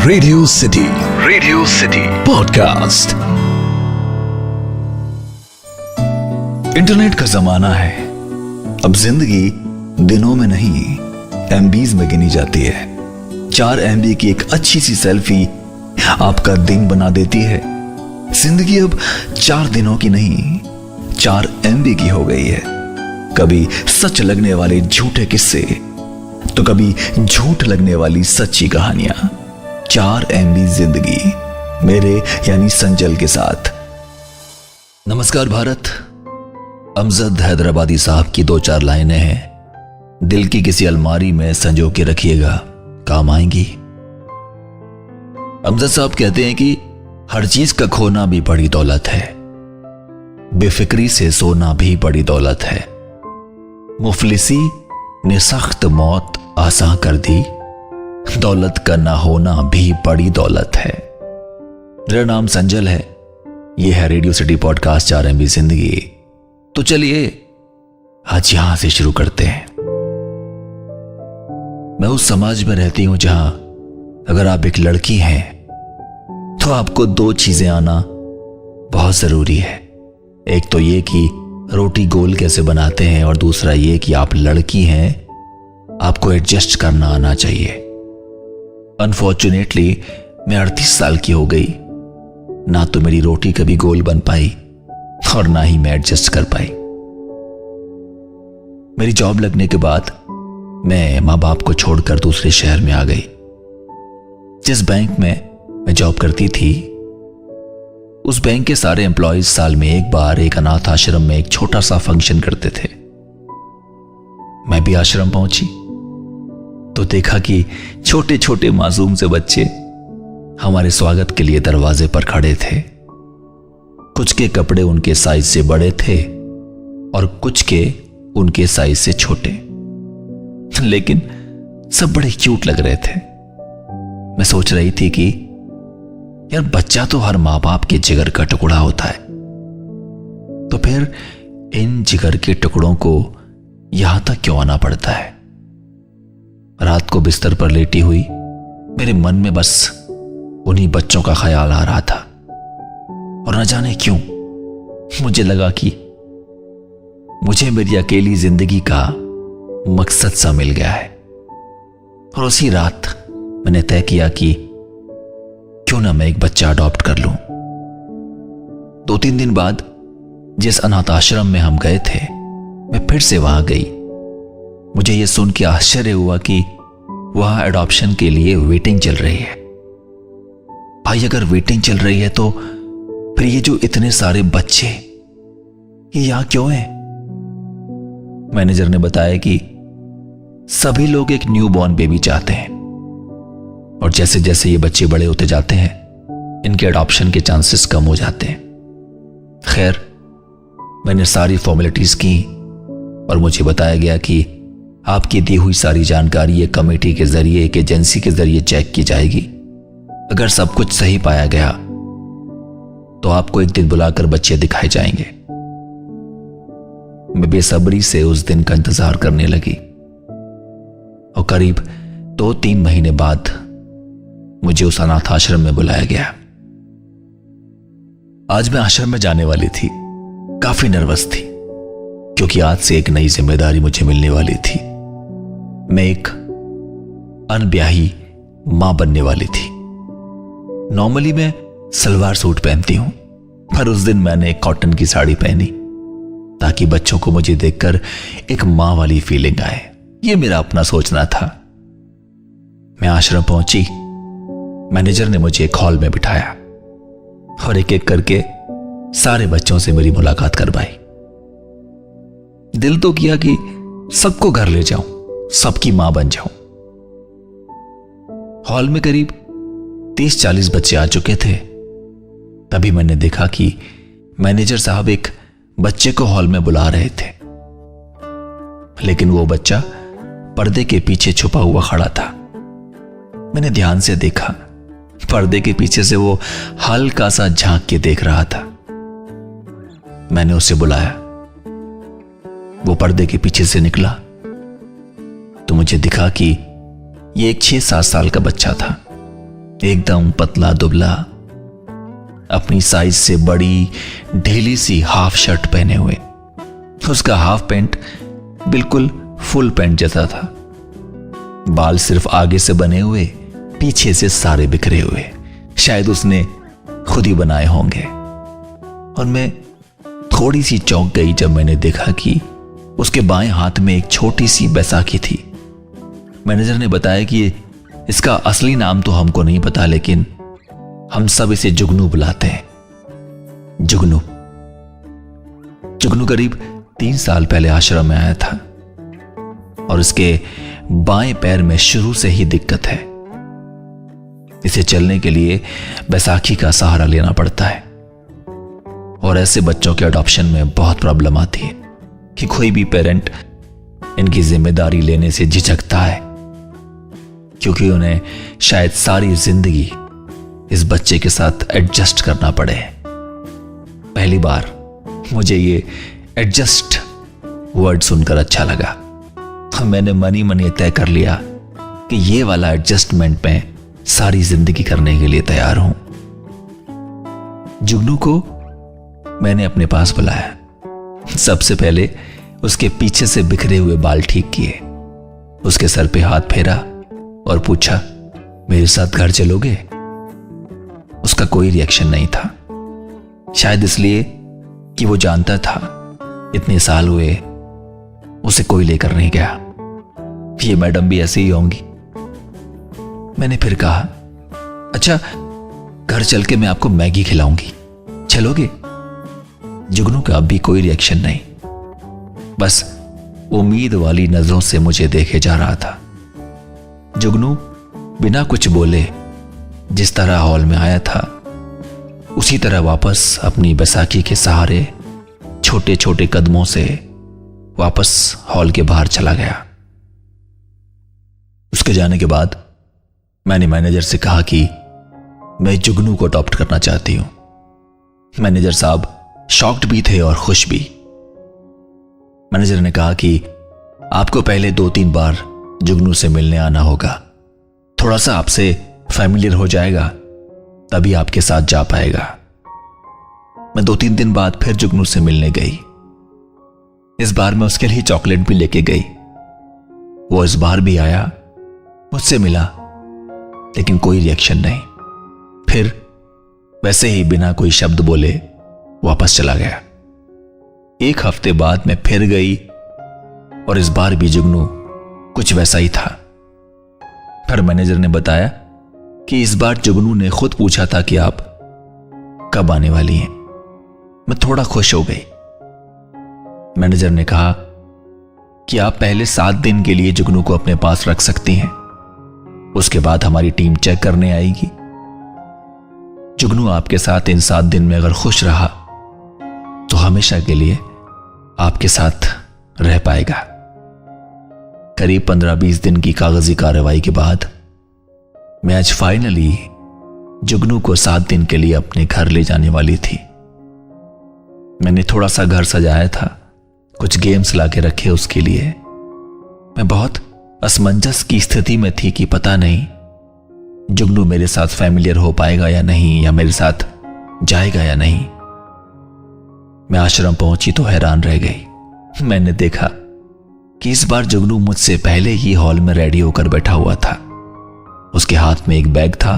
Radio city podcast. Internet का जमाना है। अब जिंदगी दिनों में नहीं एमबीज में गिनी जाती है। 4 MB की एक अच्छी सी सेल्फी आपका दिन बना देती है। जिंदगी अब 4 दिनों की नहीं 4 MB की हो गई है। कभी सच लगने वाले झूठे किस्से तो कभी झूठ लगने वाली सच्ची कहानियां। 4 MB जिंदगी मेरे यानी संजल के साथ। नमस्कार भारत। अमजद हैदराबादी साहब की 2-4 लाइनें हैं, दिल की किसी अलमारी में संजो के रखिएगा, काम आएंगी। अमजद साहब कहते हैं कि हर चीज का खोना भी बड़ी दौलत है, बेफिक्री से सोना भी बड़ी दौलत है। मुफलिसी ने सख्त मौत आसान कर दी, दौलत का ना होना भी बड़ी दौलत है। मेरा नाम संजल है, यह है रेडियो सिटी पॉडकास्ट 4 MB जिंदगी। तो चलिए आज यहां से शुरू करते हैं। मैं उस समाज में रहती हूं जहां अगर आप एक लड़की हैं तो आपको 2 चीजें आना बहुत जरूरी है। एक तो ये कि रोटी गोल कैसे बनाते हैं, और दूसरा ये कि आप लड़की हैं, आपको एडजस्ट करना आना चाहिए। अनफॉर्चुनेटली मैं 38 साल की हो गई, ना तो मेरी रोटी कभी गोल बन पाई और ना ही मैं एडजस्ट कर पाई। मेरी जॉब लगने के बाद मैं मां बाप को छोड़कर दूसरे शहर में आ गई। जिस बैंक में मैं जॉब करती थी, उस बैंक के सारे एम्प्लॉयज साल में एक बार एक अनाथ आश्रम में एक छोटा सा फंक्शन करते थे। मैं भी आश्रम पहुंची तो देखा कि छोटे छोटे मासूम से बच्चे हमारे स्वागत के लिए दरवाजे पर खड़े थे। कुछ के कपड़े उनके साइज से बड़े थे और कुछ के उनके साइज से छोटे, लेकिन सब बड़े क्यूट लग रहे थे। मैं सोच रही थी कि यार बच्चा तो हर मां बाप के जिगर का टुकड़ा होता है, तो फिर इन जिगर के टुकड़ों को यहां तक क्यों आना पड़ता है। रात को बिस्तर पर लेटी हुई मेरे मन में बस उन्हीं बच्चों का ख्याल आ रहा था, और न जाने क्यों मुझे लगा कि मुझे मेरी अकेली जिंदगी का मकसद सा मिल गया है। और उसी रात मैंने तय किया कि क्यों ना मैं एक बच्चा अडॉप्ट कर लूं। 2-3 दिन बाद जिस अनाथ आश्रम में हम गए थे, मैं फिर से वहां गई। मुझे यह सुन के आश्चर्य हुआ कि वहां एडॉप्शन के लिए वेटिंग चल रही है। भाई अगर वेटिंग चल रही है तो फिर ये जो इतने सारे बच्चे ये यहां क्यों हैं? मैनेजर ने बताया कि सभी लोग एक न्यूबॉर्न बेबी चाहते हैं, और जैसे जैसे ये बच्चे बड़े होते जाते हैं इनके एडॉप्शन के चांसेस कम हो जाते हैं। खैर मैंने सारी फॉर्मेलिटीज की और मुझे बताया गया कि आपकी दी हुई सारी जानकारी एक कमेटी के जरिए, एक एजेंसी के जरिए चेक की जाएगी। अगर सब कुछ सही पाया गया तो आपको एक दिन बुलाकर बच्चे दिखाए जाएंगे। मैं बेसब्री से उस दिन का इंतजार करने लगी, और करीब 2-3 महीने बाद मुझे उस अनाथ आश्रम में बुलाया गया। आज मैं आश्रम में जाने वाली थी। काफी नर्वस थी क्योंकि आज से एक नई जिम्मेदारी मुझे मिलने वाली थी। मैं एक अनब्याही मां बनने वाली थी। नॉर्मली मैं सलवार सूट पहनती हूं, पर उस दिन मैंने एक कॉटन की साड़ी पहनी ताकि बच्चों को मुझे देखकर एक मां वाली फीलिंग आए। यह मेरा अपना सोचना था। मैं आश्रम पहुंची। मैनेजर ने मुझे एक हॉल में बिठाया और एक एक करके सारे बच्चों से मेरी मुलाकात करवाई। दिल तो किया कि सबको घर ले जाऊं, सबकी मां बन जाऊं। हॉल में करीब 30-40 बच्चे आ चुके थे। तभी मैंने देखा कि मैनेजर साहब एक बच्चे को हॉल में बुला रहे थे, लेकिन वो बच्चा पर्दे के पीछे छुपा हुआ खड़ा था। मैंने ध्यान से देखा, पर्दे के पीछे से वो हल्का सा झांक के देख रहा था। मैंने उसे बुलाया। वो पर्दे के पीछे से निकला तो मुझे दिखा कि ये एक 6-7 साल का बच्चा था। एकदम पतला दुबला, अपनी साइज से बड़ी ढीली सी हाफ शर्ट पहने हुए। उसका हाफ पैंट बिल्कुल फुल पैंट जैसा था। बाल सिर्फ आगे से बने हुए, पीछे से सारे बिखरे हुए। शायद उसने खुद ही बनाए होंगे। और मैं थोड़ी सी चौंक गई जब मैंने देखा कि उसके बाएं हाथ में एक छोटी सी बैसाखी थी। मैनेजर ने बताया कि इसका असली नाम तो हमको नहीं पता, लेकिन हम सब इसे जुगनू बुलाते हैं। जुगनू करीब 3 साल पहले आश्रम में आया था और इसके बाएं पैर में शुरू से ही दिक्कत है। इसे चलने के लिए बैसाखी का सहारा लेना पड़ता है और ऐसे बच्चों के अडॉप्शन में बहुत प्रॉब्लम आती है कि कोई भी पेरेंट इनकी जिम्मेदारी लेने से झिझकता है, क्योंकि उन्हें शायद सारी जिंदगी इस बच्चे के साथ एडजस्ट करना पड़े। पहली बार मुझे ये एडजस्ट वर्ड सुनकर अच्छा लगा। मैंने मन ही मन ये तय कर लिया कि ये वाला एडजस्टमेंट में सारी जिंदगी करने के लिए तैयार हूं। जुगनू को मैंने अपने पास बुलाया। सबसे पहले उसके पीछे से बिखरे हुए बाल ठीक किए, उसके सर पे हाथ फेरा और पूछा, मेरे साथ घर चलोगे? उसका कोई रिएक्शन नहीं था, शायद इसलिए कि वो जानता था इतने साल हुए उसे कोई लेकर नहीं गया। ये मैडम भी ऐसे ही होंगी। मैंने फिर कहा, अच्छा घर चल के मैं आपको मैगी खिलाऊंगी, चलोगे? जुगनू का अब भी कोई रिएक्शन नहीं, बस उम्मीद वाली नजरों से मुझे देखे जा रहा था। जुगनू बिना कुछ बोले जिस तरह हॉल में आया था उसी तरह वापस अपनी बैसाखी के सहारे छोटे छोटे कदमों से वापस हॉल के बाहर चला गया। उसके जाने के बाद मैंने मैनेजर से कहा कि मैं जुगनू को अडॉप्ट करना चाहती हूं। मैनेजर साहब शॉक्ड भी थे और खुश भी। मैनेजर ने कहा कि आपको पहले 2-3 बार जुगनू से मिलने आना होगा, थोड़ा सा आपसे फैमिलियर हो जाएगा, तभी आपके साथ जा पाएगा। मैं 2-3 दिन बाद फिर जुगनू से मिलने गई। इस बार मैं उसके लिए चॉकलेट भी लेके गई। वो इस बार भी आया, मुझसे मिला, लेकिन कोई रिएक्शन नहीं। फिर वैसे ही बिना कोई शब्द बोले वापस चला गया। 1 हफ्ते बाद मैं फिर गई और इस बार भी जुगनू कुछ वैसा ही था। फिर मैनेजर ने बताया कि इस बार जुगनू ने खुद पूछा था कि आप कब आने वाली हैं। मैं थोड़ा खुश हो गई। मैनेजर ने कहा कि आप पहले 7 दिन के लिए जुगनू को अपने पास रख सकती हैं, उसके बाद हमारी टीम चेक करने आएगी। जुगनू आपके साथ इन 7 दिन में अगर खुश रहा तो हमेशा के लिए आपके साथ रह पाएगा। करीब 15-20 दिन की कागजी कार्रवाई के बाद मैं आज फाइनली जुगनू को 7 दिन के लिए अपने घर ले जाने वाली थी। मैंने थोड़ा सा घर सजाया था, कुछ गेम्स लाके रखे उसके लिए। मैं बहुत असमंजस की स्थिति में थी कि पता नहीं जुगनू मेरे साथ फैमिलियर हो पाएगा या नहीं, या मेरे साथ जाएगा या नहीं। मैं आश्रम पहुंची तो हैरान रह गई। मैंने देखा कि इस बार जुगनू मुझसे पहले ही हॉल में रेडी होकर बैठा हुआ था। उसके हाथ में एक बैग था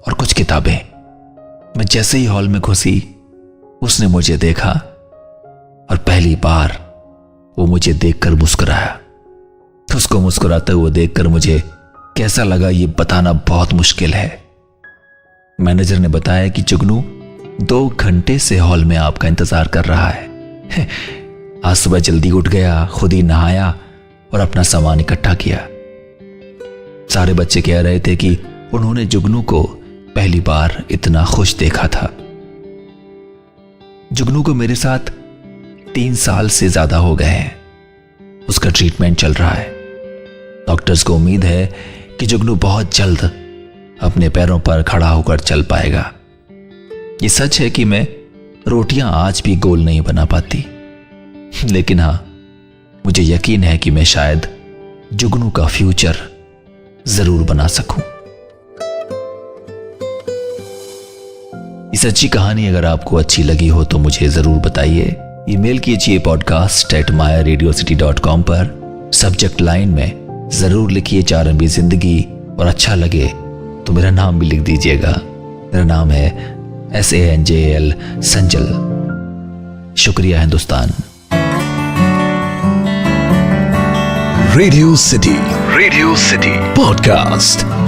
और कुछ किताबें। मैं जैसे ही हॉल में घुसी उसने मुझे देखा और पहली बार वो मुझे देखकर मुस्कुराया। उसको मुस्कुराते हुए देखकर मुझे कैसा लगा ये बताना बहुत मुश्किल है। मैनेजर ने बताया कि जुगनू 2 घंटे से हॉल में आपका इंतजार कर रहा है। आज सुबह जल्दी उठ गया, खुद ही नहाया और अपना सामान इकट्ठा किया। सारे बच्चे कह रहे थे कि उन्होंने जुगनू को पहली बार इतना खुश देखा था। जुगनू को मेरे साथ 3 साल से ज्यादा हो गए हैं। उसका ट्रीटमेंट चल रहा है। डॉक्टर्स को उम्मीद है कि जुगनू बहुत जल्द अपने पैरों पर खड़ा होकर चल पाएगा। ये सच है कि मैं रोटियां आज भी गोल नहीं बना पाती, लेकिन हां, मुझे यकीन है कि मैं शायद जुगनू का फ्यूचर जरूर बना सकूं। सच्ची कहानी अगर आपको अच्छी लगी हो तो मुझे जरूर बताइए। ईमेल कीजिए podcast@myradiocity.com पर। सब्जेक्ट लाइन में जरूर लिखिए 4 MB जिंदगी, और अच्छा लगे तो मेरा नाम भी लिख दीजिएगा। मेरा नाम है SANJL संजल। शुक्रिया हिंदुस्तान। Radio city podcast.